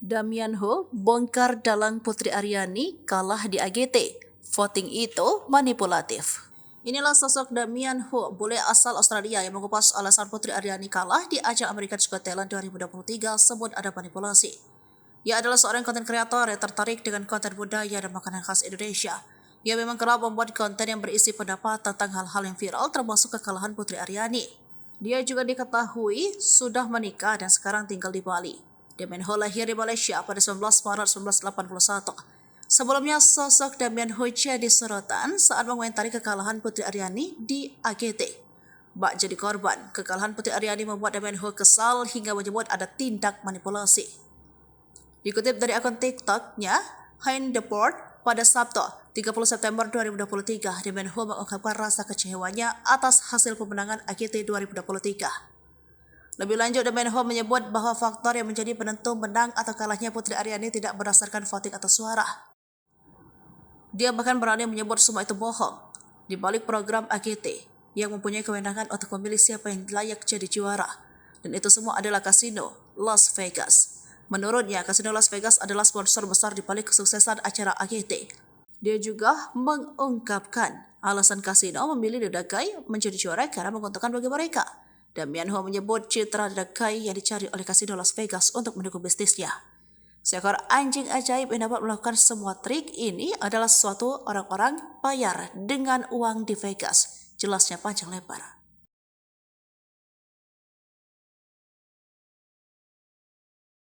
Damian Ho bongkar dalang Putri Aryani kalah di AGT. Voting itu manipulatif. Inilah sosok Damian Ho, bule asal Australia yang mengupas alasan Putri Aryani kalah di ajang America's Got Talent 2023 sebut ada manipulasi. Ia adalah seorang konten kreator yang tertarik dengan konten budaya dan makanan khas Indonesia. Ia memang kerap membuat konten yang berisi pendapat tentang hal-hal yang viral termasuk kekalahan Putri Aryani. Dia juga diketahui sudah menikah dan sekarang tinggal di Bali. Damian Ho lahir di Malaysia pada 19 Maret 1981. Sebelumnya, sosok Damian Ho jadi sorotan saat mengomentari kekalahan Putri Aryani di AGT. Bak jadi korban, kekalahan Putri Aryani membuat Damian Ho kesal hingga menyebut ada tindak manipulasi. Dikutip dari akun TikTok-nya, Hein Deport, pada Sabtu, 30 September 2023, Damian Ho mengungkapkan rasa kecewanya atas hasil pemenangan AGT 2023. Lebih lanjut, Damian Ho menyebut bahwa faktor yang menjadi penentu menang atau kalahnya Putri Aryani tidak berdasarkan voting atau suara. Dia bahkan berani menyebut semua itu bohong. Di balik program AGT yang mempunyai kewenangan untuk memilih siapa yang layak jadi juara. Dan itu semua adalah kasino Las Vegas. Menurutnya, kasino Las Vegas adalah sponsor besar di balik kesuksesan acara AGT. Dia juga mengungkapkan alasan kasino memilih The Dagai menjadi juara karena menguntungkan bagi mereka. Damian Ho menyebut citra The Dagai yang dicari oleh kasino Las Vegas untuk mendukung bisnisnya. Seekor anjing ajaib yang dapat melakukan semua trik ini adalah suatu orang-orang bayar dengan uang di Vegas. Jelasnya panjang lebar.